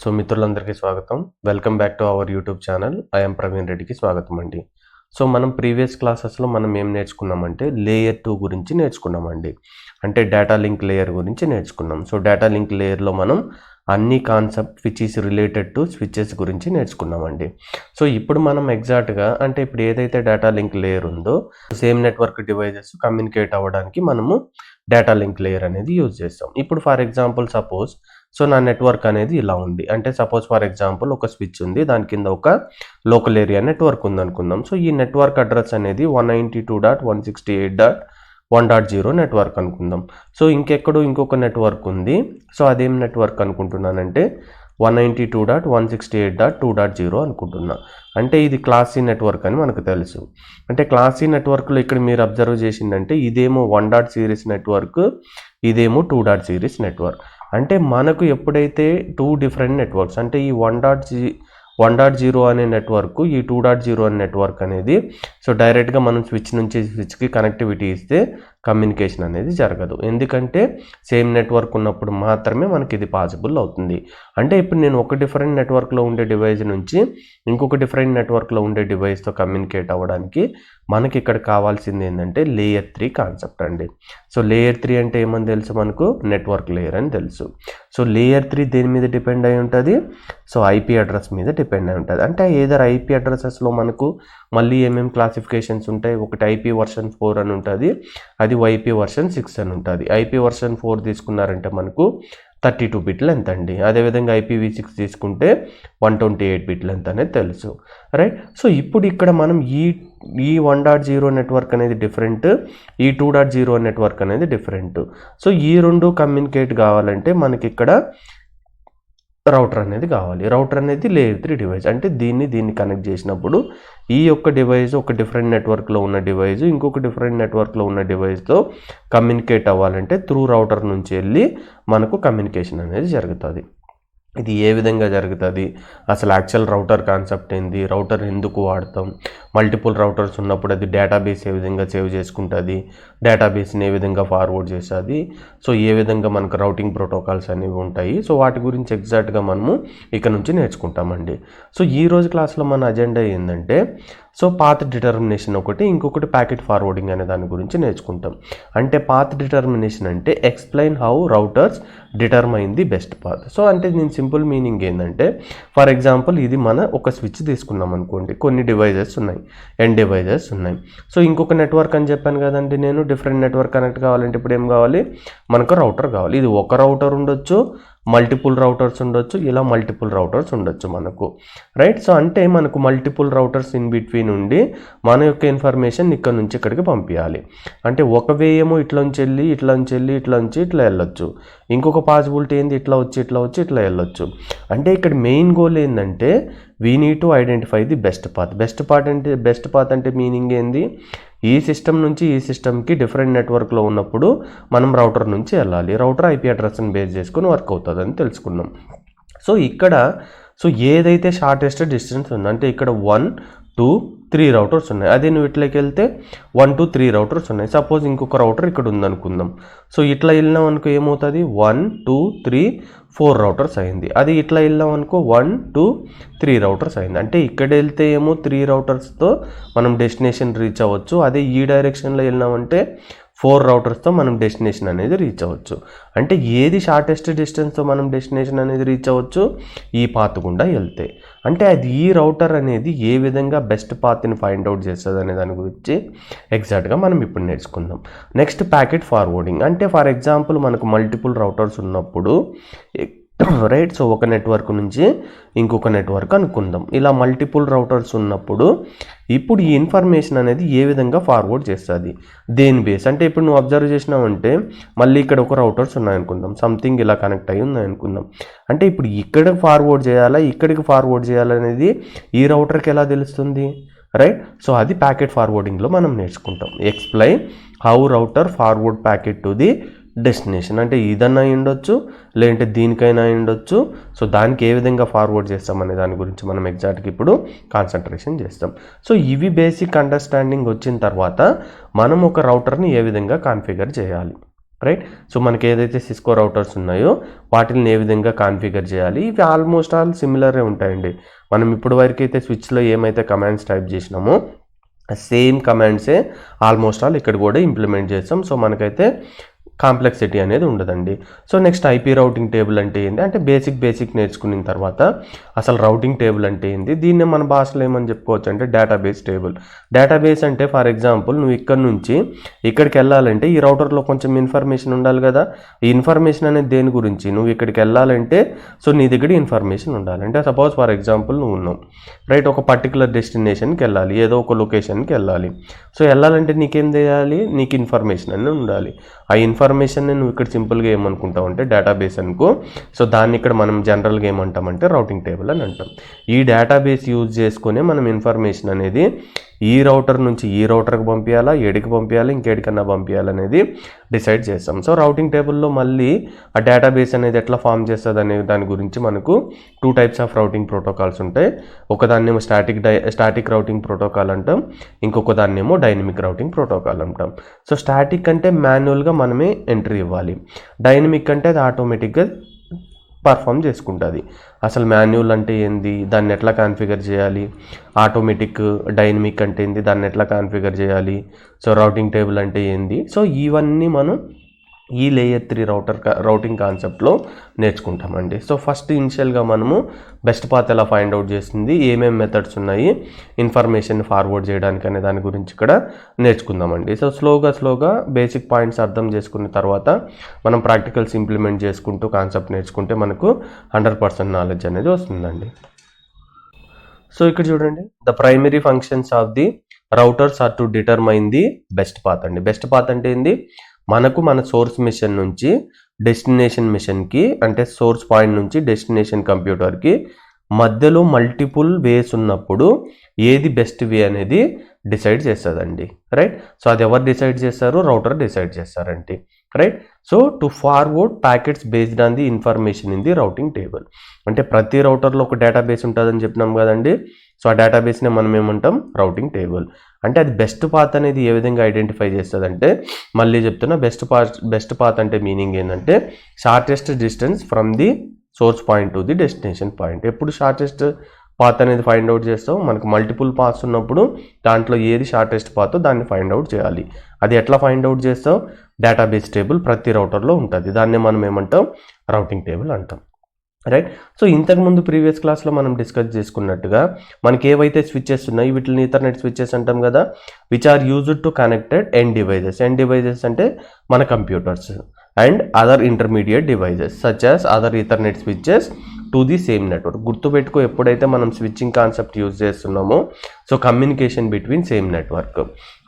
So మిత్రులందరికీ స్వాగతం. Welcome back to our YouTube channel. I'm Praveen రెడ్డికి స్వాగతం అండి. సో మనం ప్రీవియస్ క్లాసెస్లో మనం ఏం నేర్చుకున్నామంటే లేయర్ 2 గురించి నేర్చుకున్నామండి. అంటే డేటా లింక్ లేయర్ గురించి నేర్చుకున్నాం. సో డేటా లింక్ లేయర్లో మనం అన్ని concept which is related to switches గురించి నేర్చుకున్నామండి. సో ఇప్పుడు మనం ఎగ్జాక్ట్గా అంటే ఇప్పుడు ఏదైతే డేటా లింక్ లేయర్ ఉందో సేమ్ నెట్వర్క్ డివైజెస్ కమ్యూనికేట్ అవ్వడానికి మనము డేటా లింక్ లేయర్ అనేది యూజ్ చేస్తాం. ఇప్పుడు ఫర్ ఎగ్జాంపుల్ సపోజ్ సో నా నెట్వర్క్ అనేది ఇలా ఉంది. అంటే సపోజ్ ఫర్ ఎగ్జాంపుల్ ఒక స్విచ్ ఉంది, దాని కింద ఒక లోకల్ ఏరియా నెట్వర్క్ ఉంది అనుకుందాం. సో ఈ నెట్వర్క్ అడ్రస్ అనేది 192.168.1.0 నెట్వర్క్ అనుకుందాం. సో ఇంకెక్కడో ఇంకొక నెట్వర్క్ ఉంది. సో అదేం నెట్వర్క్ అనుకుంటున్నానంటే 192.168.2.0 అనుకుంటున్నా. అంటే ఇది క్లాస్ సి నెట్వర్క్ అని మనకు తెలుసు. అంటే క్లాస్ సి నెట్వర్క్లో ఇక్కడ మీరు అబ్జర్వ్ చేసిందంటే ఇదేమో 1 సిరీస్ నెట్వర్క్, ఇదేమో 2 సిరీస్ నెట్వర్క్. అంటే మనకు ఎప్పుడైతే 2 డిఫరెంట్ నెట్వర్క్స్ అంటే ఈ 1.0 అనే నెట్వర్క్, ఈ 2.0 అనే నెట్వర్క్ అనేది సో డైరెక్ట్గా మనం స్విచ్ నుంచి స్విచ్కి కనెక్టివిటీ ఇస్తే కమ్యూనికేషన్ అనేది జరగదు. ఎందుకంటే సేమ్ నెట్వర్క్ ఉన్నప్పుడు మాత్రమే మనకి ఇది పాసిబుల్ అవుతుంది. అంటే ఇప్పుడు నేను ఒక డిఫరెంట్ నెట్వర్క్లో ఉండే డివైస్ నుంచి ఇంకొక డిఫరెంట్ నెట్వర్క్లో ఉండే డివైస్తో కమ్యూనికేట్ అవ్వడానికి మనకి ఇక్కడ కావాల్సింది ఏంటంటే లేయర్ 3 కాన్సెప్ట్ అండి. సో లేయర్ 3 అంటే ఏమని తెలుసు మనకు? నెట్వర్క్ లేయర్ అని తెలుసు. సో లేయర్ 3 దేని మీద డిపెండ్ అయి ఉంటుంది? సో ఐపీ అడ్రస్ మీద డిపెండ్ అయి ఉంటుంది. అంటే ఏదర్ ఐపీ అడ్రసెస్లో మనకు మళ్ళీ ఏమేమి క్లాసిఫికేషన్స్ ఉంటాయి? ఒకటి ఐపీ వర్షన్ 4 అని ఉంటుంది, అది వైపీ వర్షన్ 6 అని ఉంటుంది. ఐపీ వర్షన్ 4 తీసుకున్నారంటే మనకు 32 బిట్ లెంత్ అండి. అదేవిధంగా IPv6 తీసుకుంటే 128 బిట్ లెంత్ అనేది తెలుసు, రైట్? సో ఇప్పుడు ఇక్కడ మనం ఈ 1.0 నెట్వర్క్ అనేది డిఫరెంట్, ఈ 2.0 నెట్వర్క్ అనేది డిఫరెంట్. సో ఈ రెండు కమ్యూనికేట్ కావాలంటే మనకి ఇక్కడ రౌటర్ అనేది కావాలి. రౌటర్ అనేది లేయర్ 3 డివైస్. అంటే దీన్ని కనెక్ట్ చేసినప్పుడు ఈ యొక్క డివైస్ ఒక డిఫరెంట్ నెట్వర్క్లో ఉన్న డివైస్ ఇంకొక డిఫరెంట్ నెట్వర్క్లో ఉన్న డివైస్తో కమ్యూనికేట్ అవ్వాలంటే త్రూ రౌటర్ నుంచి వెళ్ళి మనకు కమ్యూనికేషన్ అనేది జరుగుతుంది. ఇది ఏ విధంగా జరుగుతుంది, అసలు యాక్చువల్ రౌటర్ కాన్సెప్ట్ ఏంది, రౌటర్ ఎందుకు వాడతాం, మల్టిపుల్ రౌటర్స్ ఉన్నప్పుడు అది డేటాబేస్ ఏ విధంగా సేవ్ చేసుకుంటుంది, డేటాబేస్ని ఏ విధంగా ఫార్వర్డ్ చేస్తుంది, సో ఏ విధంగా మనకు రౌటింగ్ ప్రోటోకాల్స్ అనేవి ఉంటాయి. సో వాటి గురించి ఎగ్జాక్ట్గా మనము ఇక్కడ నుంచి నేర్చుకుంటామండి. సో ఈ రోజు క్లాస్లో మన అజెండా ఏంటంటే సో పాత్ డిటర్మినేషన్ ఒకటి, ఇంకొకటి ప్యాకెట్ ఫార్వర్డింగ్ అనే దాని గురించి నేర్చుకుంటాం. అంటే పాత్ డిటర్మినేషన్ అంటే explain how routers determine the best path. So అంటే దీని సింపుల్ మీనింగ్ ఏంటంటే ఫర్ ఎగ్జాంపుల్ ఇది మన ఒక స్విచ్ తీసుకున్నాం అనుకోండి, కొన్ని డివైజెస్ ఉన్నాయి, ఎన్ డివైజెస్ ఉన్నాయి. సో ఇంకొక నెట్వర్క్ అని చెప్పాను కదండి నేను, డిఫరెంట్ నెట్వర్క్ కనెక్ట్ కావాలంటే ఇప్పుడు ఏం కావాలి మనకు? రౌటర్ కావాలి. ఇది ఒక రౌటర్ ఉండొచ్చు, మల్టిపుల్ రౌటర్స్ ఉండొచ్చు, ఇలా మల్టిపుల్ రౌటర్స్ ఉండొచ్చు మనకు, రైట్? సో అంటే మనకు మల్టిపుల్ రౌటర్స్ ఇన్ బిట్వీన్ ఉండి మన యొక్క ఇన్ఫర్మేషన్ ఇక్కడ నుంచి ఇక్కడికి పంపించాలి. అంటే ఒక వే ఏమో ఇట్లా వెళ్ళొచ్చు, ఇంకొక పాసిబిలిటీ ఏంది ఇట్లా వెళ్ళొచ్చు. అంటే ఇక్కడ మెయిన్ గోల్ ఏంటంటే we need to identify the best path. Best path అంటే మీనింగ్ ఏంది? ఈ సిస్టమ్ నుంచి ఈ సిస్టమ్కి డిఫరెంట్ నెట్వర్క్లో ఉన్నప్పుడు మనం రౌటర్ నుంచి వెళ్ళాలి. రౌటర్ ఐపీ అడ్రస్ని బేస్ చేసుకొని వర్క్ అవుతుందని తెలుసుకున్నాం. సో ఇక్కడ సో ఏదైతే షార్టెస్ట్ డిస్టెన్స్ ఉందో అంటే ఇక్కడ 1, 2, 3 రౌటర్స్ ఉన్నాయి. అదే నువ్వు ఇట్లకి వెళ్తే 1, 2, 3 రౌటర్స్ ఉన్నాయి. సపోజ్ ఇంకొక రౌటర్ ఇక్కడ ఉందనుకుందాం. సో ఇట్లా వెళ్ళినాం అనుకో ఏమవుతుంది? 1, 2, 3, 4 రౌటర్స్ అయింది. అది ఇట్లా వెళ్ళాం అనుకో 1, 2, 3 రౌటర్స్ అయింది. అంటే ఇక్కడ వెళ్తే ఏమో 3 రౌటర్స్తో మనం డెస్టినేషన్ రీచ్ అవ్వచ్చు. అదే ఈ డైరెక్షన్లో వెళ్ళినామంటే 4 రౌటర్స్తో మనం డెస్టినేషన్ అనేది రీచ్ అవ్వచ్చు. అంటే ఏది షార్టెస్ట్ డిస్టెన్స్తో మనం డెస్టినేషన్ అనేది రీచ్ అవ్వచ్చు? ఈ పాత్ గుండా వెళ్తే. అంటే అది ఈ రౌటర్ అనేది ఏ విధంగా బెస్ట్ పాత్ని ఫైండ్ అవుట్ చేస్తుంది అనే దాని గురించి ఎగ్జాక్ట్గా మనం ఇప్పుడు నేర్చుకుందాం. Next packet forwarding. అంటే ఫర్ ఎగ్జాంపుల్ మనకు మల్టిపుల్ రౌటర్స్ ఉన్నప్పుడు రైట్, సో ఒక నెట్వర్క్ నుంచి ఇంకొక నెట్వర్క్ అనుకుందాం. ఇలా మల్టిపుల్ రౌటర్స్ ఉన్నప్పుడు ఇప్పుడు ఈ ఇన్ఫర్మేషన్ అనేది ఏ విధంగా ఫార్వర్డ్ చేస్తుంది, దేని బేస్ అంటే ఇప్పుడు నువ్వు అబ్జర్వ్ చేసినావంటే మళ్ళీ ఇక్కడ ఒక రౌటర్స్ ఉన్నాయనుకుందాం, సంథింగ్ ఇలా కనెక్ట్ అయ్యి ఉన్నాయనుకుందాం. అంటే ఇప్పుడు ఇక్కడ ఫార్వర్డ్ చేయాలా ఇక్కడికి ఫార్వర్డ్ చేయాలనేది ఈ రౌటర్కి ఎలా తెలుస్తుంది, రైట్? సో అది ప్యాకెట్ ఫార్వర్డింగ్లో మనం నేర్చుకుంటాం. Explain how router forward packet to the destination. అంటే ఇదన్నా ఉండొచ్చు, లేదంటే దీనికైనా ఉండొచ్చు. సో దానికి ఏ విధంగా ఫార్వర్డ్ చేస్తామనే దాని గురించి మనం ఎగ్జాక్ట్గా ఇప్పుడు కాన్సన్ట్రేషన్ చేస్తాం. సో ఇవి బేసిక్ అండర్స్టాండింగ్ వచ్చిన తర్వాత మనం ఒక రౌటర్ని ఏ విధంగా కాన్ఫిగర్ చేయాలి రైట్. సో మనకి ఏదైతే సిస్కో రౌటర్స్ ఉన్నాయో వాటిని ఏ విధంగా కాన్ఫిగర్ చేయాలి, ఇవి ఆల్మోస్ట్ ఆల్ సిమిలరే ఉంటాయండి. మనం ఇప్పుడు వరకు అయితే స్విచ్లో ఏమైతే కమాండ్స్ టైప్ చేసినామో సేమ్ కమాండ్సే ఆల్మోస్ట్ ఆల్ ఇక్కడ కూడా ఇంప్లిమెంట్ చేస్తాం. సో మనకైతే కాంప్లెక్సిటీ అనేది ఉండదండి. So next IP routing table అంటే ఏంటి అంటే బేసిక్ నేర్చుకున్న తర్వాత అసలు రౌటింగ్ టేబుల్ అంటే ఏంటి, దీన్ని మన భాషలో ఏమని చెప్పుకోవచ్చు అంటే డేటాబేస్ టేబుల్. డేటాబేస్ అంటే ఫర్ ఎగ్జాంపుల్ నువ్వు ఇక్కడ నుంచి ఇక్కడికి వెళ్ళాలంటే ఈ రౌటర్లో కొంచెం ఇన్ఫర్మేషన్ ఉండాలి కదా. ఈ ఇన్ఫర్మేషన్ అనేది దేని గురించి, నువ్వు ఇక్కడికి వెళ్ళాలంటే సో నీ దగ్గర ఇన్ఫర్మేషన్ ఉండాలి. అంటే సపోజ్ ఫర్ ఎగ్జాంపుల్ నువ్వు ఉన్నావు రైట్, ఒక పర్టికులర్ డెస్టినేషన్కి వెళ్ళాలి, ఏదో ఒక లొకేషన్కి వెళ్ళాలి. సో వెళ్ళాలంటే నీకేం చేయాలి, నీకు ఇన్ఫర్మేషన్ అనేది ఉండాలి. ఆ ఇన్ఫర్మేషన్ నువ్వు ఇక్కడ సింపుల్గా ఏమనుకుంటావు అంటే డేటాబేస్ అనుకో. సో దాన్ని ఇక్కడ మనం జనరల్గా ఏమంటామంటే రౌటింగ్ టేబుల్ అని అంటాం. ఈ డేటాబేస్ యూజ్ చేసుకునే మనం ఇన్ఫర్మేషన్ అనేది ఈ రౌటర్ నుంచి ఈ రౌటర్కి పంపించాలా, ఏడికి పంపించాలి, ఇంకేడికన్నా పంపించాలనేది డిసైడ్ చేస్తాం. సో రౌటింగ్ టేబుల్లో మళ్ళీ ఆ డేటాబేస్ అనేది ఎట్లా ఫామ్ చేస్తుంది అనే దాని గురించి మనకు 2 టైప్స్ ఆఫ్ రౌటింగ్ ప్రోటోకాల్స్ ఉంటాయి. ఒకదాన్నేమో స్టాటిక్ రౌటింగ్ ప్రోటోకాల్ అంటాం, ఇంకొక దాన్నేమో డైనమిక్ రౌటింగ్ ప్రోటోకాల్ అంటాం. సో స్టాటిక్ అంటే మాన్యువల్గా మనమే ఎంట్రీ ఇవ్వాలి, డైనమిక్ అంటే అది ఆటోమేటిక్గా పర్ఫామ్ చేసుకుంటుంది. అసలు మాన్యువల్ అంటే ఏంది, దాన్ని ఎట్లా కాన్ఫిగర్ చేయాలి, ఆటోమేటిక్ డైనమిక్ అంటే ఏంది, దాన్ని ఎట్లా కాన్ఫిగర్ చేయాలి, సో రౌటింగ్ టేబుల్ అంటే ఏంది, సో ఇవన్నీ మనం ఈ లేయర్ 3 రౌటింగ్ కాన్సెప్ట్లో నేర్చుకుంటామండి. సో ఫస్ట్ ఇనిషియల్గా మనము బెస్ట్ పాత్ ఎలా ఫైండ్ అవుట్ చేస్తుంది, ఏమేమి మెథడ్స్ ఉన్నాయి ఇన్ఫర్మేషన్ ఫార్వర్డ్ చేయడానికి అనే దాని గురించి ఇక్కడ నేర్చుకుందామండి. సో స్లోగా బేసిక్ పాయింట్స్ అర్థం చేసుకున్న తర్వాత మనం ప్రాక్టికల్స్ ఇంప్లిమెంట్ చేసుకుంటూ కాన్సెప్ట్ నేర్చుకుంటే మనకు 100% నాలెడ్జ్ అనేది వస్తుందండి. సో ఇక్కడ చూడండి, the primary functions of the routers are to determine the best path అండి. బెస్ట్ పాత్ అంటే ఏంది, మనకు మన సోర్స్ మిషన్ నుంచి డెస్టినేషన్ మిషన్కి అంటే సోర్స్ పాయింట్ నుంచి డెస్టినేషన్ కంప్యూటర్కి మధ్యలో మల్టిపుల్ వేస్ ఉన్నప్పుడు ఏది బెస్ట్ వే అనేది డిసైడ్ చేస్తుందండి. రైట్. సో అది ఎవరు డిసైడ్ చేస్తారు, రౌటర్ డిసైడ్ చేస్తారండి. Right. So to forward packets based on the information in the routing table. అంటే ప్రతి రౌటర్లో ఒక డేటాబేస్ ఉంటుందని చెప్పినాం కదండి. సో ఆ డేటాబేస్నే మనం ఏమంటాం రౌటింగ్ టేబుల్. అంటే అది బెస్ట్ పాత్ అనేది ఏ విధంగా ఐడెంటిఫై చేస్తుంది అంటే, మళ్ళీ చెప్తున్నా, బెస్ట్ పాత్ అంటే మీనింగ్ ఏంటంటే shortest distance from the source point to the destination point. ఎప్పుడు షార్టెస్ట్ పాత్ అనేది ఫైండ్ అవుట్ చేస్తాం, మనకు మల్టిపుల్ పాత్స్ ఉన్నప్పుడు దాంట్లో ఏది షార్టెస్ట్ పాత్ దాన్ని ఫైండ్ అవుట్ చేయాలి. అది ఎట్లా ఫైండ్ అవుట్ చేస్తాం, డేటాబేస్ టేబుల్ ప్రతి రౌటర్లో ఉంటుంది, దాన్ని మనం ఏమంటాం రౌటింగ్ టేబుల్ అంటాం. రైట్. సో ఇంతకుముందు ప్రీవియస్ క్లాస్లో మనం డిస్కస్ చేసుకున్నట్టుగా మనకి ఏవైతే స్విచ్చెస్ ఉన్నాయి వీటిని ఈథర్నెట్ స్విచ్చెస్ అంటాం కదా, which are used to connected end devices అంటే మన computers and other intermediate devices such as other Ethernet switches to the same network. గుర్తుపెట్టుకో, ఎప్పుడైతే మనం స్విచ్చింగ్ కాన్సెప్ట్ యూజ్ చేస్తున్నామో so communication between same network.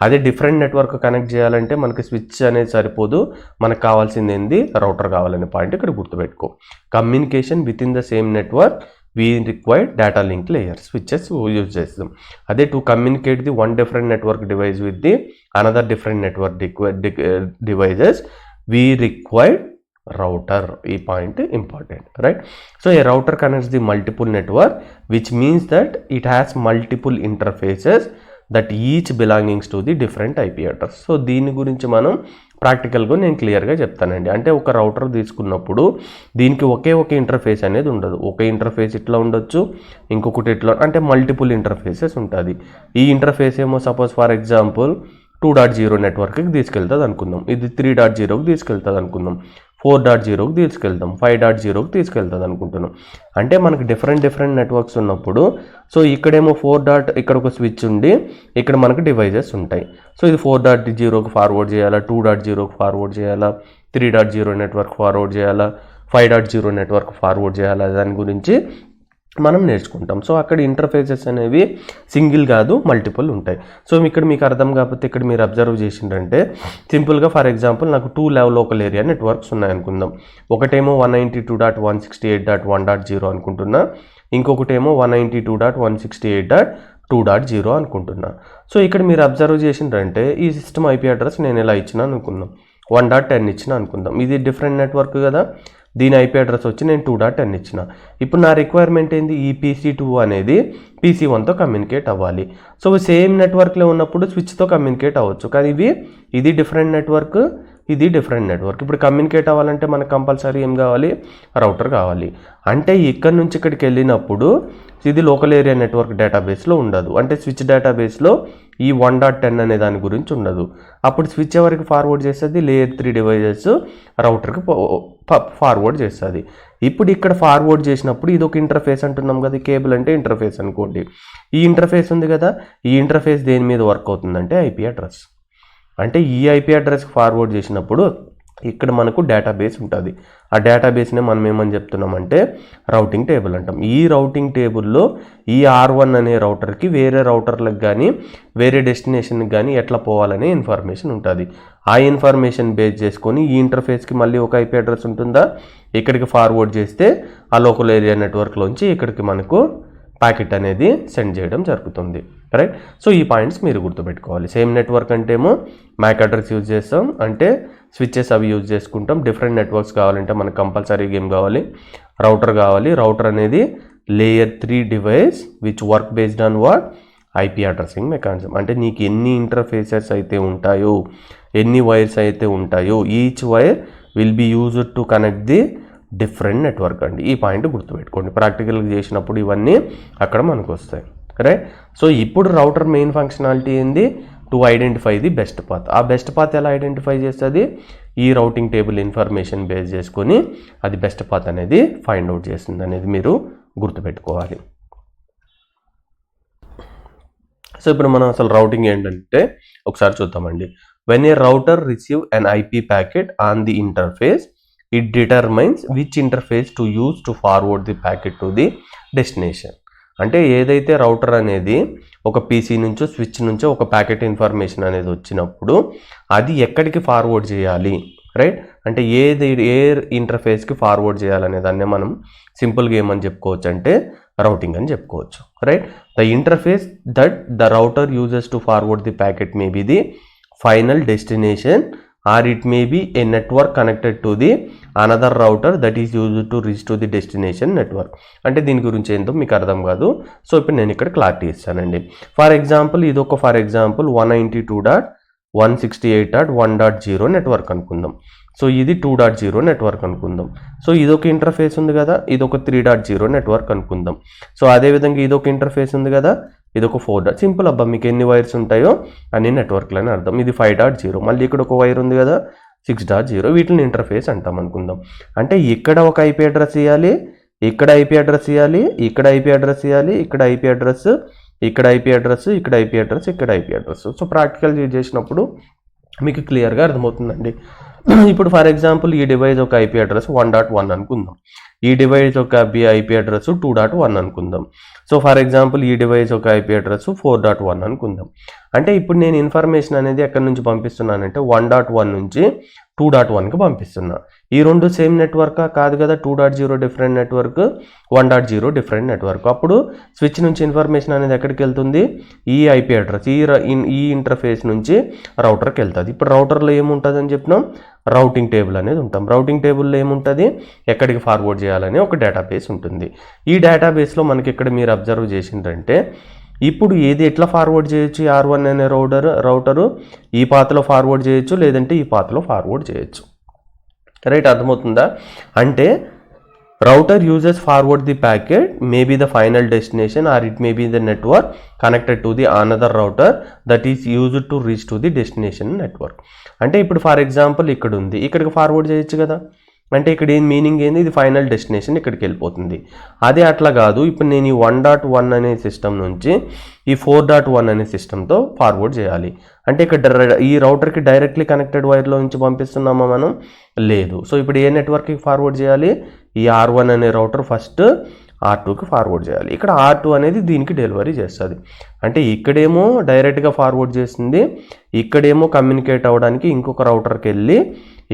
అదే different network connect చేయాలంటే మనకి switch అనేది సరిపోదు, మనకు కావాల్సింది ఏంది రౌటర్ కావాలనే పాయింట్ ఇక్కడ గుర్తుపెట్టుకో. Communication with in the same network we required data link layer switches use చేస్తాం. అదే to communicate the one different network device with the another different network devices we required router. ఈ point important. Right. So A router connects the multiple network which means that it has multiple interfaces that each belongings to the different IP address. So దీని గురించి మనం ప్రాక్టికల్గా నేను క్లియర్గా చెప్తానండి. అంటే ఒక రౌటర్ తీసుకున్నప్పుడు దీనికి ఒకే ఇంటర్ఫేస్ అనేది ఉండదు. ఒక ఇంటర్ఫేస్ ఇట్లా ఉండొచ్చు, ఇంకొకటి ఇట్లా, అంటే మల్టిపుల్ ఇంటర్ఫేసెస్ ఉంటుంది. ఈ ఇంటర్ఫేస్ ఏమో సపోజ్ ఫర్ ఎగ్జాంపుల్ 2.0 నెట్వర్క్కి తీసుకెళ్తుంది అనుకుందాం, ఇది 3.0కి తీసుకెళ్తుంది అనుకుందాం, 4.0కి తీసుకెళ్తాం, 5.0కి తీసుకెళ్తుంది అనుకుంటున్నాం. అంటే మనకి డిఫరెంట్ నెట్వర్క్స్ ఉన్నప్పుడు సో ఇక్కడేమో ఇక్కడ ఒక స్విచ్ ఉండి ఇక్కడ మనకు డివైజెస్ ఉంటాయి. సో ఇది 4.0కి ఫార్వర్డ్ చేయాలా, 2.0కి ఫార్వర్డ్ చేయాలా, 3.0 నెట్వర్క్ ఫార్వర్డ్ చేయాలా, 5.0 నెట్వర్క్ ఫార్వర్డ్ చేయాలా, దాని గురించి మనం నేర్చుకుంటాం. సో అక్కడ ఇంటర్ఫేసెస్ అనేవి సింగిల్ కాదు మల్టిపుల్ ఉంటాయి. సో ఇక్కడ మీకు అర్థం కాకపోతే ఇక్కడ మీరు అబ్జర్వ్ చేసిందంటే సింపుల్గా ఫర్ ఎగ్జాంపుల్ నాకు 2 లోకల్ ఏరియా నెట్వర్క్స్ ఉన్నాయనుకుందాం. ఒకటేమో 192.168.1.0 అనుకుంటున్నా, ఇంకొకటేమో 192.168.2.0 అనుకుంటున్నా. సో ఇక్కడ మీరు అబ్జర్వ్ చేసిందంటే ఈ సిస్టమ్ ఐపీ అడ్రస్ నేను ఎలా ఇచ్చినా అనుకుందాం, 1.10 ఇచ్చిన అనుకుందాం. ఇది డిఫరెంట్ నెట్వర్క్ కదా, దీని ఐపీ అడ్రస్ వచ్చి నేను 2.10 ఇచ్చిన. ఇప్పుడు నా రిక్వైర్మెంట్ ఏంది, ఈ PC2 అనేది PC1తో కమ్యూనికేట్ అవ్వాలి. సో సేమ్ నెట్వర్క్లో ఉన్నప్పుడు స్విచ్తో కమ్యూనికేట్ అవ్వచ్చు, కానీ ఇది డిఫరెంట్ నెట్వర్క్, ఇది డిఫరెంట్ నెట్వర్క్. ఇప్పుడు కమ్యూనికేట్ అవ్వాలంటే మనకు కంపల్సరీ ఏం కావాలి, రౌటర్ కావాలి. అంటే ఇక్కడి నుంచి ఇక్కడికి వెళ్ళినప్పుడు ఇది లోకల్ ఏరియా నెట్వర్క్ డేటాబేస్లో ఉండదు. అంటే స్విచ్ డేటాబేస్లో ఈ 1.10 అనే దాని గురించి ఉండదు. అప్పుడు స్విచ్ ఎవరికి ఫార్వర్డ్ చేస్తుంది, లేయర్ 3 డివైజెస్ రౌటర్కి ఫార్వర్డ్ చేస్తుంది. ఇప్పుడు ఇక్కడ ఫార్వర్డ్ చేసినప్పుడు ఇది ఒక ఇంటర్ఫేస్ అంటున్నాం కదా, కేబుల్ అంటే ఇంటర్ఫేస్ అనుకోండి. ఈ ఇంటర్ఫేస్ ఉంది కదా, ఈ ఇంటర్ఫేస్ దేని మీద వర్క్ అవుతుందంటే ఐపీ అడ్రస్. అంటే ఈ ఐపీ అడ్రస్కి ఫార్వర్డ్ చేసినప్పుడు ఇక్కడ మనకు డేటాబేస్ ఉంటుంది. ఆ డేటాబేస్నే మనం ఏమని చెప్తున్నామంటే రౌటింగ్ టేబుల్ అంటాం. ఈ రౌటింగ్ టేబుల్లో ఈ R1 అనే రౌటర్కి వేరే రౌటర్లకు కానీ వేరే డెస్టినేషన్కి కానీ ఎట్లా పోవాలనే ఇన్ఫర్మేషన్ ఉంటుంది. ఆ ఇన్ఫర్మేషన్ బేస్ చేసుకొని ఈ ఇంటర్ఫేస్కి మళ్ళీ ఒక ఐపీ అడ్రస్ ఉంటుందా, ఇక్కడికి ఫార్వర్డ్ చేస్తే ఆ లోకల్ ఏరియా నెట్వర్క్లోంచి ఇక్కడికి మనకు ప్యాకెట్ అనేది సెండ్ చేయడం జరుగుతుంది. రైట్. సో ఈ పాయింట్స్ మీరు గుర్తుపెట్టుకోవాలి. సేమ్ నెట్వర్క్ అంటేమో మ్యాక్ అడ్రస్ యూజ్ చేస్తాం, అంటే స్విచ్చెస్ అవి యూజ్ చేసుకుంటాం. డిఫరెంట్ నెట్వర్క్స్ కావాలంటే మనకు కంపల్సరీగా ఏం కావాలి, రౌటర్ కావాలి. రౌటర్ అనేది layer 3 device which work based on what, IP addressing mechanism. అంటే నీకు ఎన్ని ఇంటర్ఫేసెస్ అయితే ఉంటాయో, ఎన్ని వైర్స్ అయితే ఉంటాయో, each wire will be used to connect the different network అండి. ఈ పాయింట్ గుర్తుపెట్టుకోండి. ప్రాక్టికల్గా చేసినప్పుడు ఇవన్నీ అక్కడ మనకు వస్తాయి. రైట్. సో ఇప్పుడు రౌటర్ మెయిన్ ఫంక్షనాలిటీ ఏంది, to identify the best path. ఆ బెస్ట్ పాత్ ఎలా ఐడెంటిఫై చేస్తుంది, ఈ రౌటింగ్ టేబుల్ ఇన్ఫర్మేషన్ బేస్ చేసుకొని అది బెస్ట్ పాత్ అనేది ఫైండ్ అవుట్ చేస్తుంది అనేది మీరు గుర్తుపెట్టుకోవాలి. సో ఇప్పుడు మనం అసలు రౌటింగ్ ఏంటంటే ఒకసారి చూద్దామండి. When a router receive an IP packet on the interface, it determines which interface to use to forward the packet to the destination. అంటే ఏదైతే రౌటర్ అనేది ఒక పీసీ నుంచో స్విచ్ నుంచో ఒక ప్యాకెట్ ఇన్ఫర్మేషన్ అనేది వచ్చినప్పుడు అది ఎక్కడికి ఫార్వర్డ్ చేయాలి, రైట్. అంటే ఏ ఇంటర్ఫేస్కి ఫార్వర్డ్ చేయాలనే దాన్ని మనం సింపుల్గా ఏమని చెప్పుకోవచ్చు అంటే రౌటింగ్ అని చెప్పుకోవచ్చు. Right. The interface that the router uses to forward the packet may be the final destination, or it may be a network connected to the another router that is used to reach to the destination network. అంటే దీని గురించి ఏంటో మీకు అర్థం కాదు. So ఇప్పుడు నేను ఇక్కడ క్లారిటీ ఇస్తానండి. ఫర్ ఎగ్జాంపుల్ ఇది ఒక 192.168.1.0 నెట్వర్క్ అనుకుందాం. సో ఇది 2.0 నెట్వర్క్ అనుకుందాం. సో ఇదొక ఇంటర్ఫేస్ ఉంది కదా, ఇది ఒక 3.0 నెట్వర్క్ అనుకుందాం. సో అదేవిధంగా ఇదొక ఇంటర్ఫేస్ ఉంది కదా, ఇది ఒక 4. సింపుల్ అబ్బా, మీకు ఎన్ని వైర్స్ ఉంటాయో అన్ని నెట్వర్క్లు అని అర్థం. ఇది 5.0, మళ్ళీ ఇక్కడ ఒక వైర్ ఉంది కదా 6.0, వీటిని ఇంటర్ఫేస్ అంటాం అనుకుందాం. అంటే ఇక్కడ ఒక ఐపీ అడ్రస్ ఇవ్వాలి, ఇక్కడ ఐపీ అడ్రస్ ఇవ్వాలి, ఇక్కడ ఐపీ అడ్రస్ ఇవ్వాలి, ఇక్కడ ఐపీ అడ్రస్, ఇక్కడ ఐపీ అడ్రస్, ఇక్కడ ఐపీ అడ్రస్, ఇక్కడ ఐపీ అడ్రస్. సో ప్రాక్టికల్ చేసినప్పుడు మీకు క్లియర్గా అర్థమవుతుందండి. ఇప్పుడు ఫర్ ఎగ్జాంపుల్ ఈ డివైస్ ఒక ఐపీ అడ్రస్ 1.1 అనుకుందాం, ఈ డివైస్ ఒక ఐపీ అడ్రస్ 2.1 అనుకుందాం. సో ఫర్ ఎగ్జాంపుల్ ఈ డివైస్ ఒక ఐపీ అడ్రస్ 4.1 అనుకుందాం. అంటే ఇప్పుడు నేను ఇన్ఫర్మేషన్ అనేది ఎక్కడి నుంచి పంపిస్తున్నానంటే 1.1 నుంచి 2.1కి పంపిస్తున్నా. ఈ రెండు సేమ్ నెట్వర్క్ కాదు కదా, 2.0 డిఫరెంట్ నెట్వర్క్, 1.0 డిఫరెంట్ నెట్వర్క్. అప్పుడు స్విచ్ నుంచి ఇన్ఫర్మేషన్ అనేది ఎక్కడికి వెళ్తుంది, ఈ ఐపీ అడ్రస్ ఈ ఇంటర్ఫేస్ నుంచి రౌటర్కి వెళ్తుంది. ఇప్పుడు రౌటర్లో ఏముంటుంది అని చెప్పినాం, రౌటింగ్ టేబుల్ అనేది ఉంటాం. రౌటింగ్ టేబుల్లో ఏముంటుంది, ఎక్కడికి ఫార్వర్డ్ చేయాలని ఒక డేటాబేస్ ఉంటుంది. ఈ డేటాబేస్లో మనకి ఇక్కడ మీరు అబ్జర్వ్ చేసిందంటే ఇప్పుడు ఏది ఎట్లా ఫార్వర్డ్ చేయొచ్చు, R1 అనే రౌటరు ఈ పాత్లో ఫార్వర్డ్ చేయొచ్చు, లేదంటే ఈ పాత్లో ఫార్వర్డ్ చేయొచ్చు. రైట్. అర్థమవుతుందా? అంటే router uses forward the packet may be the final destination or it may be the network connected to the another router that is used to reach to the destination network. అంటే ఇప్పుడు for example ఇక్కడ ఉంది, ఇక్కడికి forward చేయొచ్చు కదా. అంటే ఇక్కడ ఏం మీనింగ్ ఏంది, ఇది ఫైనల్ డెస్టినేషన్ ఇక్కడికి వెళ్ళిపోతుంది. అదే అట్లా కాదు, ఇప్పుడు నేను ఈ 1.1 అనే సిస్టమ్ నుంచి ఈ 4.1 అనే సిస్టమ్తో ఫార్వర్డ్ చేయాలి. అంటే ఇక్కడ ఈ రౌటర్కి డైరెక్ట్లీ కనెక్టెడ్ వైర్లో నుంచి పంపిస్తున్నామా మనం, లేదు. సో ఇప్పుడు ఏ నెట్వర్క్కి ఫార్వర్డ్ చేయాలి, ఈ R1 అనే రౌటర్ ఫస్ట్ R2కి ఫార్వర్డ్ చేయాలి. ఇక్కడ R2 అనేది దీనికి డెలివరీ చేస్తుంది. అంటే ఇక్కడేమో డైరెక్ట్గా ఫార్వర్డ్ చేస్తుంది, ఇక్కడేమో కమ్యూనికేట్ అవ్వడానికి ఇంకొక రౌటర్కి వెళ్ళి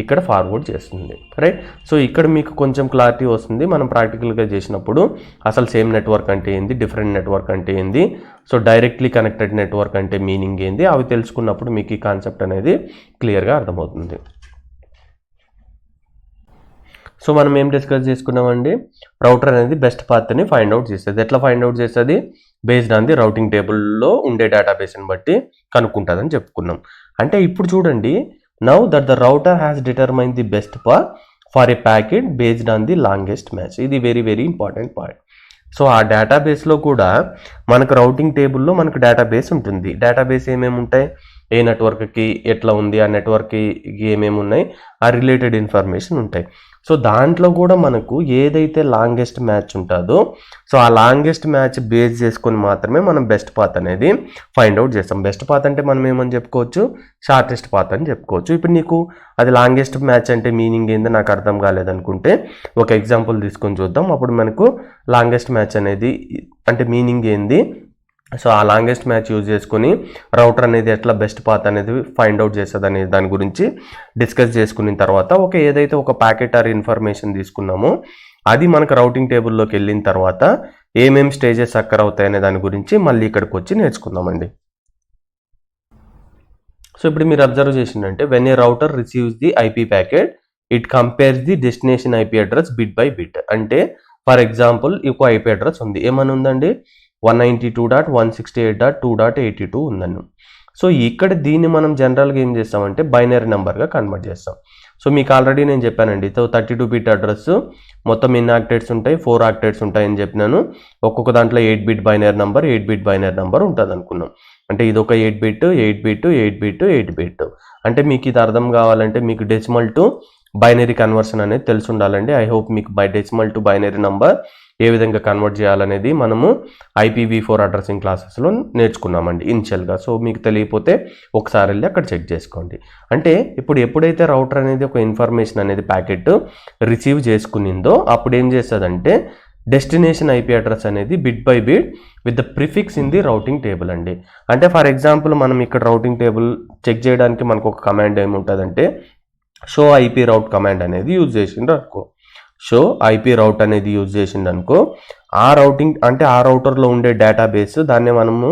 ఇక్కడ ఫార్వర్డ్ చేస్తుంది. రైట్. సో ఇక్కడ మీకు కొంచెం క్లారిటీ వస్తుంది మనం ప్రాక్టికల్గా చేసినప్పుడు అసలు సేమ్ నెట్వర్క్ అంటే ఏంది, డిఫరెంట్ నెట్వర్క్ అంటే ఏంది, సో డైరెక్ట్లీ కనెక్టెడ్ నెట్వర్క్ అంటే మీనింగ్ ఏంది, అవి తెలుసుకున్నప్పుడు మీకు ఈ కాన్సెప్ట్ అనేది క్లియర్గా అర్థమవుతుంది. సో మనం ఏం డిస్కస్ చేసుకున్నామండి, రౌటర్ అనేది బెస్ట్ పాత్ని ఫైండ్ అవుట్ చేస్తుంది. ఎట్లా ఫైండ్ అవుట్ చేస్తుంది, బేస్డ్ ఆన్ ది రౌటింగ్ టేబుల్లో ఉండే డేటాబేస్ని బట్టి కనుక్కుంటుందని చెప్పుకున్నాం. అంటే ఇప్పుడు చూడండి, now that the router has determine the best path for a packet based on the longest match. ఇది very very important point. So ఆ డేటాబేస్లో కూడా మనకు రౌటింగ్ టేబుల్లో మనకు డేటాబేస్ ఉంటుంది. డేటాబేస్ ఏమేమి ఉంటాయి, ఏ నెట్వర్క్కి ఎట్లా ఉంది, ఆ నెట్వర్క్కి ఏమేమి ఉన్నాయి, ఆ రిలేటెడ్ ఇన్ఫర్మేషన్ ఉంటాయి. సో దాంట్లో కూడా మనకు ఏదైతే లాంగెస్ట్ మ్యాచ్ ఉంటుందో సో ఆ లాంగెస్ట్ మ్యాచ్ బేస్ చేసుకొని మాత్రమే మనం బెస్ట్ పాత్ అనేది ఫైండ్ అవుట్ చేస్తాం. బెస్ట్ పాత్ అంటే మనం ఏమని చెప్పుకోవచ్చు, షార్టెస్ట్ పాత్ అని చెప్పుకోవచ్చు. ఇప్పుడు నీకు అది లాంగెస్ట్ మ్యాచ్ అంటే మీనింగ్ ఏందో నాకు అర్థం కాలేదనుకుంటే ఒక ఎగ్జాంపుల్ తీసుకొని చూద్దాం. అప్పుడు మనకు లాంగెస్ట్ మ్యాచ్ అనేది అంటే మీనింగ్ ఏంది, సో ఆ లాంగెస్ట్ మ్యాచ్ యూజ్ చేసుకుని రౌటర్ అనేది ఎట్లా బెస్ట్ పాత్ అనేది ఫైండ్ అవుట్ చేస్తుంది అనే దాని గురించి డిస్కస్ చేసుకున్న తర్వాత ఏదైతే ఒక ప్యాకెట్ ఆర్ ఇన్ఫర్మేషన్ తీసుకున్నామో అది మనకు రౌటింగ్ టేబుల్లోకి వెళ్ళిన తర్వాత ఏమేమి స్టేజెస్ అక్కర్ అవుతాయి అనే దాని గురించి మళ్ళీ ఇక్కడికి వచ్చి నేర్చుకుందామండి. సో ఇప్పుడు మీరు అబ్జర్వ్ చేసిందంటే when a router receives the IP packet it compares the destination IP address bit by bit. అంటే ఫర్ ఎగ్జాంపుల్ ఇంకో ఐపీ అడ్రస్ ఉంది, ఏమని ఉందండి 192.168.2.82 ఉందన్ను. సో ఇక్కడ దీన్ని మనం జనరల్గా ఏం చేస్తామంటే బైనరీ నెంబర్గా కన్వర్ట్ చేస్తాం. సో మీకు ఆల్రెడీ నేను చెప్పానండి, సో 32 బిట్ అడ్రస్ మొత్తం ఎన్ని ఆక్టేట్స్ ఉంటాయి, 4 ఆక్టేట్స్ ఉంటాయని చెప్పినాను. ఒక్కొక్క దాంట్లో 8 bit binary number 8 bit binary number ఉంటుంది అనుకున్నాం. అంటే ఇది ఒక 8 బిట్ 8 బిట్ 8 బిట్ 8 బిట్. అంటే మీకు ఇది అర్థం కావాలంటే మీకు డెసిమల్ టు బైనరీ కన్వర్షన్ అనేది తెలిసి ఉండాలండి. ఐ హోప్ మీకు డెసిమల్ టు బైనరీ నంబర్ ఏ విధంగా కన్వర్ట్ చేయాలనేది మనము IPv4 అడ్రసింగ్ క్లాసెస్లో నేర్చుకున్నామండి ఇనిషియల్గా. సో మీకు తెలియకపోతే ఒకసారి వెళ్ళి అక్కడ చెక్ చేసుకోండి. అంటే ఇప్పుడు ఎప్పుడైతే రౌటర్ అనేది ఒక ఇన్ఫర్మేషన్ అనేది ప్యాకెట్ రిసీవ్ చేసుకునిందో అప్పుడు ఏం చేస్తుందంటే డెస్టినేషన్ ఐపీ అడ్రస్ అనేది bit by bit with the prefix in the routing table అండి. అంటే ఫర్ ఎగ్జాంపుల్ మనం ఇక్కడ రౌటింగ్ టేబుల్ చెక్ చేయడానికి మనకు ఒక కమాండ్ ఏముంటుందంటే షో ఐపీ రౌట్ కమాండ్ అనేది యూజ్ చేసిండ్రు అనుకో. షో ఐపీ రౌట్ అనేది యూజ్ చేసిండనుకో ఆ రౌటింగ్ అంటే ఆ రౌటర్లో ఉండే డేటాబేస్ దాన్ని మనము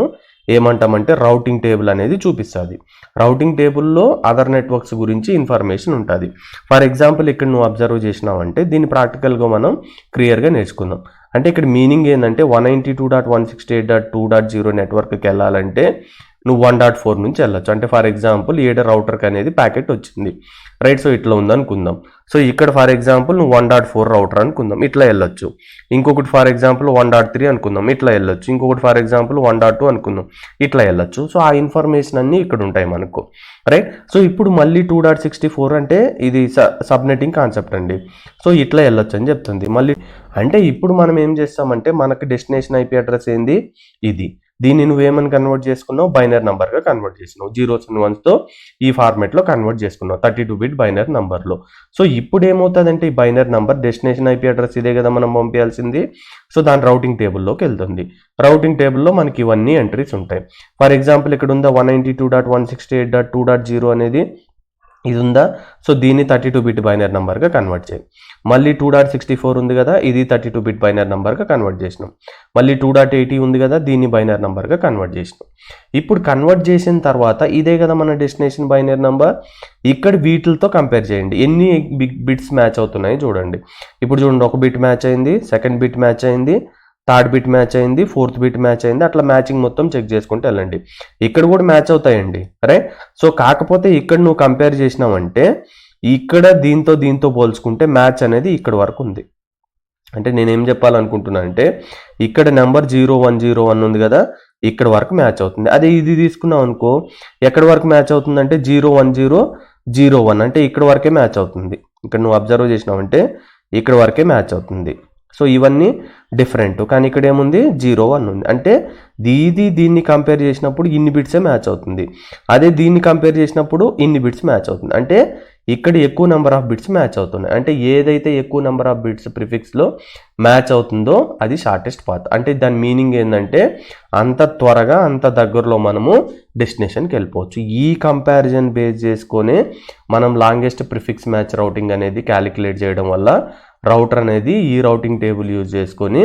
ఏమంటామంటే రౌటింగ్ టేబుల్ అనేది చూపిస్తుంది. రౌటింగ్ టేబుల్లో అదర్ నెట్వర్క్స్ గురించి ఇన్ఫర్మేషన్ ఉంటుంది. ఫర్ ఎగ్జాంపుల్ ఇక్కడ నువ్వు అబ్జర్వ్ చేసినావంటే దీన్ని ప్రాక్టికల్గా మనం క్లియర్గా నేర్చుకుందాం. అంటే ఇక్కడ మీనింగ్ ఏంటంటే 192.168.2.0 నెట్వర్క్కి వెళ్ళాలంటే నువ్వు 1.4 నుంచి వెళ్ళొచ్చు. అంటే ఫర్ ఎగ్జాంపుల్ ఏడ రౌటర్కి అనేది ప్యాకెట్ వచ్చింది రైట్. సో ఇట్లా ఉందనుకుందాం. సో ఇక్కడ ఫర్ ఎగ్జాంపుల్ నువ్వు 1.4 రౌటర్ అనుకుందాం, ఇట్లా వెళ్ళొచ్చు. ఇంకొకటి ఫర్ ఎగ్జాంపుల్ 1.3 అనుకుందాం, ఇట్లా వెళ్ళొచ్చు. ఇంకొకటి ఫర్ ఎగ్జాంపుల్ 1.2 అనుకుందాం, ఇట్లా వెళ్ళొచ్చు. సో ఆ ఇన్ఫర్మేషన్ అన్నీ ఇక్కడ ఉంటాయి మనకు రైట్. సో ఇప్పుడు మళ్ళీ 2.64 అంటే ఇది సబ్నెటింగ్ కాన్సెప్ట్ అండి. సో ఇట్లా వెళ్ళొచ్చు అని చెప్తుంది మళ్ళీ. అంటే ఇప్పుడు మనం ఏం చేస్తామంటే మనకు డెస్టినేషన్ ఐపీ అడ్రస్ ఏంది ఇది, దీన్ని నువ్వేమని కన్వర్ట్ చేసుకున్నావు బైనరీ నెంబర్గా కన్వర్ట్ చేసినావు. 0s and 1sతో ఈ ఫార్మేట్లో కన్వర్ట్ చేసుకున్నావు 32 బిట్ బైనరీ నెంబర్లో. సో ఇప్పుడు ఏమవుతుందంటే ఈ binary number destination IP address ఇదే కదా మనం పంపించాల్సింది. సో దాని రౌటింగ్ టేబుల్లోకి వెళ్తుంది. రౌటింగ్ టేబుల్లో మనకి ఇవన్నీ ఎంట్రీస్ ఉంటాయి. ఫర్ ఎగ్జాంపుల్ ఇక్కడ ఉందా 192.168.2.0 అనేది ఇది ఉందా. సో దీన్ని 32 బిట్ బైనరీ నెంబర్గా కన్వర్ట్ చేయి. మళ్ళీ 2.64 ఉంది కదా, ఇది 32 బిట్ బైనరీ నెంబర్గా కన్వర్ట్ చేసినాం. మళ్ళీ 2.80 ఉంది కదా, దీన్ని బైనరీ నెంబర్గా కన్వర్ట్ చేసినాం. ఇప్పుడు కన్వర్ట్ చేసిన తర్వాత ఇదే కదా మన డెస్టినేషన్ బైనరీ నెంబర్. ఇక్కడ వీటితో కంపేర్ చేయండి ఎన్ని బిట్స్ మ్యాచ్ అవుతున్నాయి చూడండి. ఇప్పుడు చూడండి, ఒక బిట్ మ్యాచ్ అయింది, సెకండ్ బిట్ మ్యాచ్ అయింది, థర్డ్ బిట్ మ్యాచ్ అయింది, ఫోర్త్ బిట్ మ్యాచ్ అయింది. అట్లా మ్యాచింగ్ మొత్తం చెక్ చేసుకుంటూ వెళ్ళండి. ఇక్కడ కూడా మ్యాచ్ అవుతాయండి రైట్. సో కాకపోతే ఇక్కడ నువ్వు కంపేర్ చేసినావంటే ఇక్కడ దీంతో పోల్చుకుంటే మ్యాచ్ అనేది ఇక్కడ వరకు ఉంది. అంటే నేనేం చెప్పాలనుకుంటున్నానంటే ఇక్కడ నెంబర్ 0101 ఉంది కదా, ఇక్కడ వరకు మ్యాచ్ అవుతుంది. అదే ఇది తీసుకున్నాం అనుకో ఎక్కడి వరకు మ్యాచ్ అవుతుందంటే 01001 అంటే ఇక్కడ వరకే మ్యాచ్ అవుతుంది. ఇక్కడ నువ్వు అబ్జర్వ్ చేసినావంటే ఇక్కడ వరకే మ్యాచ్ అవుతుంది. సో ఇవన్నీ డిఫరెంట్, కానీ ఇక్కడ ఏముంది 01 ఉంది. అంటే దీన్ని కంపేర్ చేసినప్పుడు ఇన్ని బిట్సే మ్యాచ్ అవుతుంది, అదే దీన్ని కంపేర్ చేసినప్పుడు ఇన్ని బిట్స్ మ్యాచ్ అవుతుంది. అంటే ఇక్కడ ఎక్కువ నెంబర్ ఆఫ్ బిట్స్ మ్యాచ్ అవుతున్నాయి. అంటే ఏదైతే ఎక్కువ నెంబర్ ఆఫ్ బిట్స్ ప్రిఫిక్స్లో మ్యాచ్ అవుతుందో అది షార్టెస్ట్ పాత్. అంటే దాని మీనింగ్ ఏంటంటే అంత త్వరగా అంత దగ్గరలో మనము డెస్టినేషన్కి వెళ్ళిపోవచ్చు. ఈ కంపారిజన్ బేస్ చేసుకొని మనం లాంగెస్ట్ ప్రిఫిక్స్ మ్యాచ్ రౌటింగ్ అనేది క్యాలిక్యులేట్ చేయడం వల్ల రౌటర్ అనేది ఈ రౌటింగ్ టేబుల్ యూజ్ చేసుకొని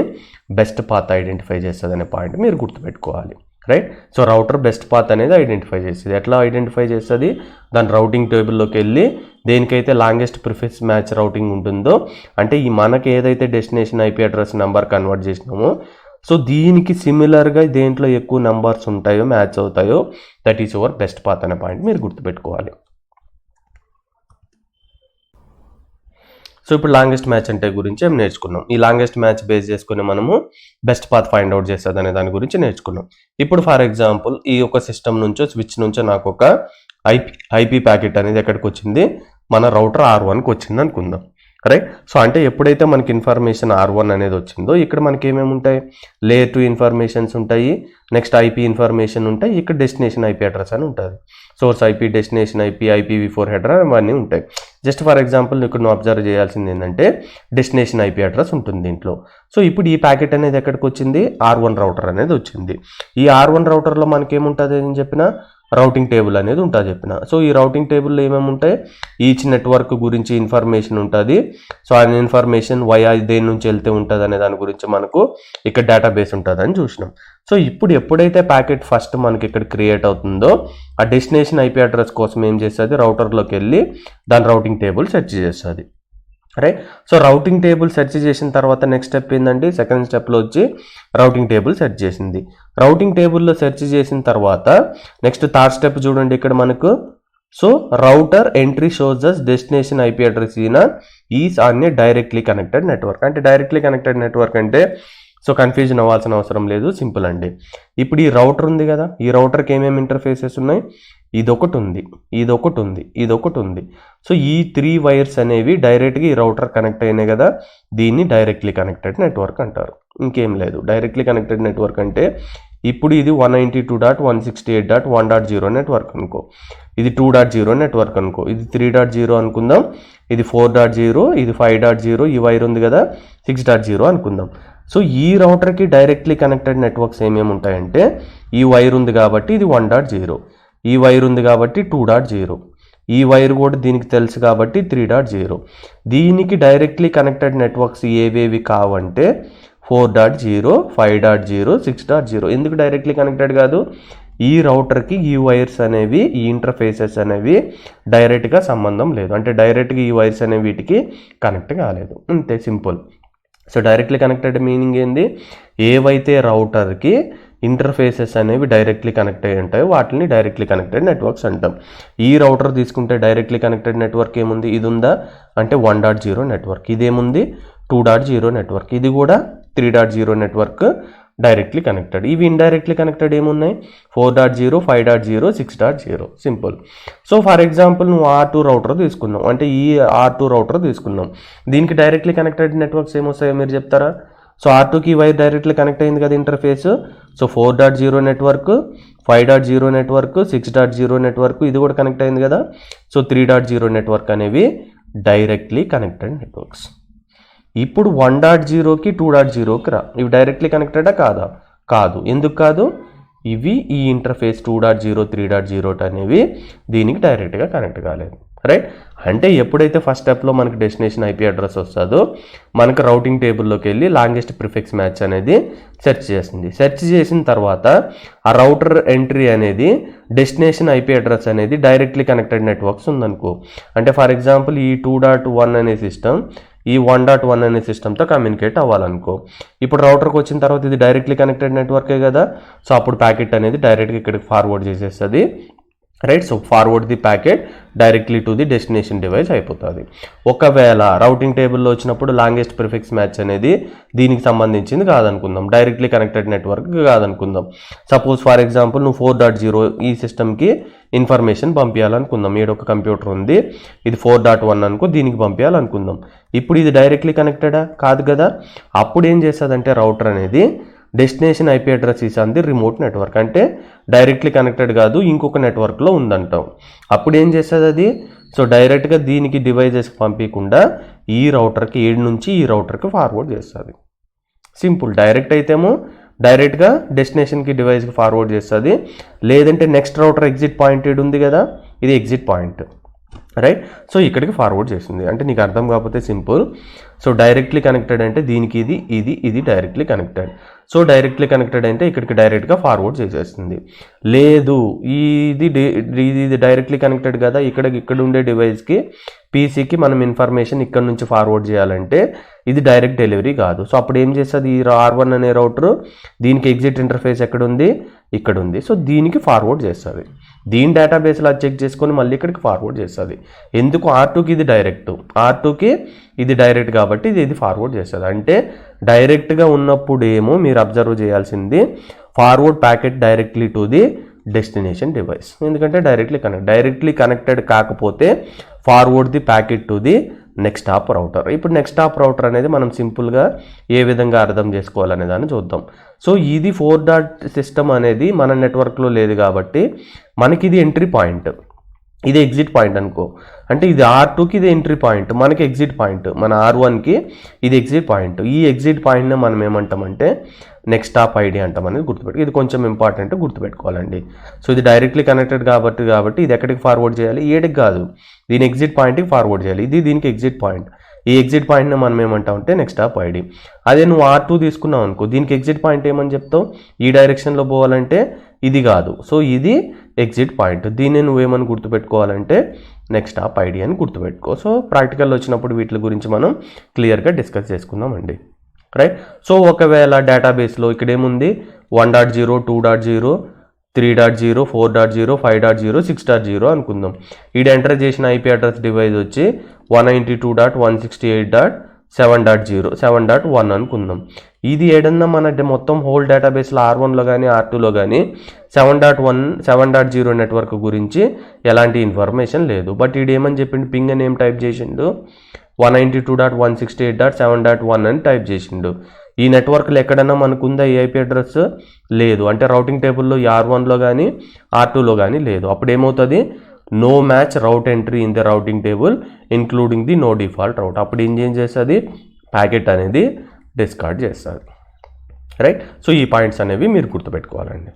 బెస్ట్ పాత్ ఐడెంటిఫై చేస్తుంది అనే పాయింట్ మీరు గుర్తుపెట్టుకోవాలి right. So router best path అనేది ఐడెంటిఫై చేస్తుంది. ఎట్లా ఐడెంటిఫై చేస్తుంది, దాని రౌటింగ్ టేబుల్లోకి వెళ్ళి దేనికైతే లాంగెస్ట్ ప్రిఫిక్స్ మ్యాచ్ రౌటింగ్ ఉంటుందో అంటే ఈ మనకి ఏదైతే destination IP address number convert చేసినామో సో దీనికి సిమిలర్గా దేంట్లో ఎక్కువ నెంబర్స్ ఉంటాయో మ్యాచ్ అవుతాయో that is your best path అనే పాయింట్ మీరు గుర్తుపెట్టుకోవాలి. సో ఇప్పుడు లాంగెస్ట్ మ్యాచ్ అంటే గురించి ఏం నేర్చుకున్నాం. ఈ లాంగెస్ట్ మ్యాచ్ బేస్ చేసుకుని మనము బెస్ట్ పాత్ ఫైండ్ అవుట్ చేస్తుంది అనే దాని గురించి నేర్చుకున్నాం. ఇప్పుడు ఫర్ ఎగ్జాంపుల్ ఈ ఒక సిస్టమ్ నుంచో స్విచ్ నుంచో నాకు ఒక ఐపీ ప్యాకెట్ అనేది ఎక్కడికి వచ్చింది, మన రౌటర్ R1కి వచ్చింది అనుకుందాం. రైట్. సో అంటే ఎప్పుడైతే మనకి ఇన్ఫర్మేషన్ R1 అనేది వచ్చిందో ఇక్కడ మనకి ఏమేమి ఉంటాయి, లేయర్ 2 ఇన్ఫర్మేషన్స్ ఉంటాయి, నెక్స్ట్ ఐపీ ఇన్ఫర్మేషన్ ఉంటాయి, ఇక్కడ డెస్టినేషన్ ఐపీ అడ్రస్ అని ఉంటుంది. Source IP, destination IP, IPv4 header అవన్నీ ఉంటాయి. జస్ట్ ఫర్ ఎగ్జాంపుల్ ఇక్కడ నువ్వు అబ్జర్వ్ చేయాల్సింది ఏంటంటే డెస్టినేషన్ ఐపీ అడ్రస్ ఉంటుంది దీంట్లో. సో ఇప్పుడు ఈ ప్యాకెట్ అనేది ఎక్కడికి వచ్చింది, R1 రౌటర్ అనేది వచ్చింది. ఈ R1 రౌటర్లో మనకి ఏముంటుంది అని చెప్పిన రౌటింగ్ టేబుల్ అనేది ఉంటుంది చెప్పిన. సో ఈ రౌటింగ్ టేబుల్లో ఏమేమి ఉంటాయి, ఈచ్ నెట్వర్క్ గురించి ఇన్ఫర్మేషన్ ఉంటుంది. సో ఆ ఇన్ఫర్మేషన్ వయా దేని నుంచి వెళ్తే ఉంటుంది అనే దాని గురించి మనకు ఇక్కడ డేటాబేస్ ఉంటుంది అని చూసినాం. సో ఇప్పుడు ఎప్పుడైతే ప్యాకెట్ ఫస్ట్ మనకి ఇక్కడ క్రియేట్ అవుతుందో ఆ డెస్టినేషన్ ఐపీ అడ్రస్ కోసం ఏం చేస్తుంది, రౌటర్లోకి వెళ్ళి దాని రౌటింగ్ టేబుల్ సెర్చ్ చేస్తుంది. Right. So routing table search చేసిన తర్వాత నెక్స్ట్ స్టెప్ ఏంటంటే సెకండ్ స్టెప్లో వచ్చి రౌటింగ్ టేబుల్ సెర్చ్ చేసింది. రౌటింగ్ టేబుల్లో సెర్చ్ చేసిన తర్వాత నెక్స్ట్ థర్డ్ స్టెప్ చూడండి ఇక్కడ మనకు. So router entry shows us destination IP address is on a directly connected network. అంటే డైరెక్ట్లీ కనెక్టెడ్ నెట్వర్క్ అంటే సో కన్ఫ్యూజన్ అవ్వాల్సిన అవసరం లేదు, సింపుల్ అండి. ఇప్పుడు ఈ రౌటర్ ఉంది కదా, ఈ రౌటర్కి ఏమేమి ఇంటర్ఫేసెస్ ఉన్నాయి, ఇదొకటి ఉంది, ఇదొకటి ఉంది, ఇదొకటి ఉంది. సో ఈ 3 వైర్స్ అనేవి డైరెక్ట్గా ఈ రౌటర్ కనెక్ట్ అయినాయి కదా, దీన్ని డైరెక్ట్లీ కనెక్టెడ్ నెట్వర్క్ అంటారు. ఇంకేం లేదు. డైరెక్ట్లీ కనెక్టెడ్ నెట్వర్క్ అంటే ఇప్పుడు ఇది 192.168.1.0 నెట్వర్క్ అనుకో, ఇది 2.0 నెట్వర్క్ అనుకో, ఇది 3.0 అనుకుందాం, ఇది 4.0, ఇది 5.0, ఈ వైర్ ఉంది కదా 6.0 అనుకుందాం. సో ఈ రౌటర్కి డైరెక్ట్లీ కనెక్టెడ్ నెట్వర్క్స్ ఏమేమి ఉంటాయంటే ఈ వైర్ ఉంది కాబట్టి ఇది 1.0, ఈ వైర్ ఉంది కాబట్టి 2.0, ఈ వైర్ కూడా దీనికి తెలుసు కాబట్టి 3.0. దీనికి డైరెక్ట్లీ కనెక్టెడ్ నెట్వర్క్స్ ఏవేవి కావంటే 4.0, 5.0, 6.0. ఎందుకు డైరెక్ట్లీ కనెక్టెడ్ కాదు, ఈ రౌటర్కి ఈ వైర్స్ అనేవి, ఈ ఇంటర్ఫేసెస్ అనేవి డైరెక్ట్గా సంబంధం లేదు. అంటే డైరెక్ట్గా ఈ వైర్స్ అనేవి వీటికి కనెక్ట్ కాలేదు, అంతే simple. So directly connected meaning ఏంది, ఏవైతే రౌటర్కి ఇంటర్ఫేసెస్ అనేవి డైరెక్ట్లీ కనెక్ట్ అయ్యి ఉంటాయో వాటిని డైరెక్ట్లీ కనెక్టెడ్ నెట్వర్క్స్ అంటాం. ఈ రౌటర్ తీసుకుంటే డైరెక్ట్లీ కనెక్టెడ్ నెట్వర్క్ ఏముంది, ఇది ఉందా అంటే 1.0 నెట్వర్క్, ఇదేముంది 2.0 నెట్వర్క్, ఇది కూడా 3.0 నెట్వర్క్ డైరెక్ట్లీ కనెక్టెడ్. ఇవి ఇండైరెక్ట్లీ కనెక్టెడ్ ఏమున్నాయి 4.0, 5.0, 6.0 సింపుల్. సో ఫర్ ఎగ్జాంపుల్ నువ్వు R2 రౌటర్ తీసుకున్నావు అంటే ఈ R2 రౌటర్ తీసుకున్నాం, దీనికి డైరెక్ట్లీ కనెక్టెడ్ నెట్వర్క్స్ ఏమొస్తాయో మీరు చెప్తారా. సో R2కి వైర్ డైరెక్ట్లీ కనెక్ట్ అయింది కదా interface. So 4.0 network, 5.0 network, 6.0 network ఇది కూడా కనెక్ట్ అయింది కదా. సో 3.0 నెట్వర్క్ అనేవి డైరెక్ట్లీ కనెక్టెడ్ నెట్వర్క్స్. ఇప్పుడు 1.0కి 2.0కి రా, ఇవి డైరెక్ట్లీ కనెక్టెడా కాదా, కాదు. ఎందుకు కాదు, ఇవి ఈ ఇంటర్ఫేస్ 2.0, 3.0 అనేవి దీనికి డైరెక్ట్గా కనెక్ట్ కాలేదు. రైట్. అంటే ఎప్పుడైతే ఫస్ట్ స్టెప్లో మనకి డెస్టినేషన్ ఐపీ అడ్రస్ వస్తుందో మనకు రౌటింగ్ టేబుల్లోకి వెళ్ళి లాంగెస్ట్ ప్రిఫిక్స్ మ్యాచ్ అనేది సెర్చ్ చేసింది. సెర్చ్ చేసిన తర్వాత ఆ రౌటర్ ఎంట్రీ అనేది డెస్టినేషన్ ఐపీ అడ్రస్ అనేది డైరెక్ట్లీ కనెక్టెడ్ నెట్వర్క్స్ ఉందనుకో. అంటే ఫర్ ఎగ్జాంపుల్ ఈ 2.1 అనే సిస్టమ్ ఈ 1.1 అనే సిస్టమ్తో కమ్యూనికేట్ అవ్వాలనుకో. ఇప్పుడు రౌటర్కి వచ్చిన తర్వాత ఇది డైరెక్ట్లీ కనెక్టెడ్ నెట్వర్కే కదా. సో అప్పుడు ప్యాకెట్ అనేది డైరెక్ట్గా ఇక్కడికి ఫార్వర్డ్ చేసేస్తుంది. Right. So forward the packet directly to the destination device అయిపోతుంది. ఒకవేళ రౌటింగ్ టేబుల్లో వచ్చినప్పుడు లాంగెస్ట్ ప్రిఫిక్స్ మ్యాచ్ అనేది దీనికి సంబంధించింది కాదనుకుందాం, డైరెక్ట్లీ కనెక్టెడ్ నెట్వర్క్ కాదనుకుందాం. సపోజ్ ఫర్ ఎగ్జాంపుల్ నువ్వు 4.0 ఈ సిస్టమ్కి ఇన్ఫర్మేషన్ పంపించాలనుకుందాం, ఏడొక కంప్యూటర్ ఉంది, ఇది 4.1 అనుకో, దీనికి పంపించాలనుకుందాం. ఇప్పుడు ఇది డైరెక్ట్లీ కనెక్టెడా కాదు కదా. అప్పుడు ఏం చేస్తుందంటే రౌటర్ అనేది destination IP address is on the remote network, అంటే డైరెక్ట్లీ కనెక్టెడ్ కాదు ఇంకొక నెట్వర్క్లో ఉందంటాం. అప్పుడు ఏం చేస్తుంది అది, సో డైరెక్ట్గా దీనికి డివైజెస్కి పంపించకుండా ఈ రౌటర్కి ఏడు నుంచి ఈ రౌటర్కి ఫార్వర్డ్ చేస్తుంది. సింపుల్. డైరెక్ట్ అయితేమో డైరెక్ట్గా డెస్టినేషన్కి డివైస్కి ఫార్వర్డ్ చేస్తుంది, లేదంటే నెక్స్ట్ రౌటర్ ఎగ్జిట్ పాయింట్ ఏడు ఉంది కదా, ఇది ఎగ్జిట్ పాయింట్. రైట్. సో ఇక్కడికి ఫార్వర్డ్ చేసింది. అంటే నీకు అర్థం కాకపోతే సింపుల్. సో డైరెక్ట్లీ కనెక్టెడ్ అంటే దీనికి ఇది directly connected. So directly connected అంటే ఇక్కడికి డైరెక్ట్గా ఫార్వర్డ్ చేసేస్తుంది. లేదు ఇది డైరెక్ట్లీ కనెక్టెడ్ కదా, ఇక్కడ ఉండే డివైస్కి పీసీకి మనం ఇన్ఫర్మేషన్ ఇక్కడ నుంచి ఫార్వర్డ్ చేయాలంటే ఇది డైరెక్ట్ డెలివరీ కాదు. సో అప్పుడు ఏం చేస్తుంది, ఈ R1 అనే రౌటర్ దీనికి ఎగ్జిట్ ఇంటర్ఫేస్ ఎక్కడ ఉంది, ఇక్కడ ఉంది. సో దీనికి ఫార్వర్డ్ చేస్తుంది. దీని డేటాబేస్లో అది చెక్ చేసుకొని మళ్ళీ ఇక్కడికి ఫార్వర్డ్ చేస్తుంది. ఎందుకు R2కి ఇది డైరెక్ట్, R2కి ఇది డైరెక్ట్ కాబట్టి ఇది ఫార్వర్డ్ చేస్తుంది. అంటే డైరెక్ట్గా ఉన్నప్పుడు ఏమో మీరు అబ్జర్వ్ చేయాల్సింది forward packet directly to the destination device. ఎందుకంటే డైరెక్ట్లీ కనెక్టెడ్ కాకపోతే forward the packet to the next hop router. ఇప్పుడు నెక్స్ట్ హాప్ రౌటర్ అనేది మనం సింపుల్గా ఏ విధంగా అర్థం చేసుకోవాలనే దాన్ని చూద్దాం. సో ఇది 4 డాట్ సిస్టమ్ అనేది మన నెట్వర్క్లో లేదు కాబట్టి మనకి ఇది ఎంట్రీ పాయింట్, ఇది ఎగ్జిట్ పాయింట్ అనుకో. అంటే ఇది R2కి ఇది ఎంట్రీ పాయింట్, మనకి ఎగ్జిట్ పాయింట్, మన R1కి ఇది ఎగ్జిట్ పాయింట్. ఈ ఎగ్జిట్ పాయింట్ని మనం ఏమంటామంటే నెక్స్ట్ హాప్ ఐడి అంటాం అనేది గుర్తుపెట్టు. ఇది కొంచెం ఇంపార్టెంట్, గుర్తుపెట్టుకోవాలండి. సో ఇది డైరెక్ట్లీ కనెక్టెడ్ కాబట్టి ఇది ఎక్కడికి ఫార్వర్డ్ చేయాలి, ఏడికి కాదు, దీని ఎగ్జిట్ పాయింట్కి ఫార్వర్డ్ చేయాలి. ఇది దీనికి ఎగ్జిట్ పాయింట్. ఈ ఎగ్జిట్ పాయింట్ని మనం ఏమంటామంటే నెక్స్ట్ హాప్ ఐడి. అదే నువ్వు R2 తీసుకున్నావు అనుకో, దీనికి ఎగ్జిట్ పాయింట్ ఏమని చెప్తావు, ఈ డైరెక్షన్లో పోవాలంటే ఇది కాదు, సో ఇది ఎగ్జిట్ పాయింట్. దీన్ని నువ్వేమని గుర్తుపెట్టుకోవాలంటే నెక్స్ట్ హాప్ ఐడి అని గుర్తుపెట్టుకో. సో ప్రాక్టికల్లో వచ్చినప్పుడు వీటి గురించి మనం క్లియర్గా డిస్కస్ చేసుకుందామండి. రైట్. సో ఒకవేళ డేటాబేస్లో ఇక్కడ ఏముంది 1.0, 2.0, 3.0, 4.0, 5.0, 6.0 అనుకుందాం. ఈడ ఎంటర్ చేసిన ఐపీ అడ్రస్ డివైస్ వచ్చి 192.168.7.0, 7.1 అనుకుందాం. ఇది ఏదన్నా మన మొత్తం హోల్ డేటాబేస్లో R1లో కానీ R2లో కానీ 7.1, 7.0 నెట్వర్క్ గురించి ఎలాంటి ఇన్ఫర్మేషన్ లేదు. బట్ ఈడు ఏమని చెప్పిండు, పింగ్ అని ఏం టైప్ చేసిండు, 192.168.7.1 అని టైప్ చేసిండు. ఈ నెట్వర్క్లో ఎక్కడన్నా మనకుందా ఈ ఐపీ అడ్రస్ లేదు, అంటే రౌటింగ్ టేబుల్లో R1లో కానీ R2లో కానీ లేదు. అప్పుడు ఏమవుతుంది, no match route entry in the routing table including the no default route. అప్పుడు ఏం చేస్తుంది, ప్యాకెట్ అనేది డిస్కార్డ్ చేస్తుంది. రైట్. సో ఈ పాయింట్స్ అనేవి మీరు గుర్తుపెట్టుకోవాలండి.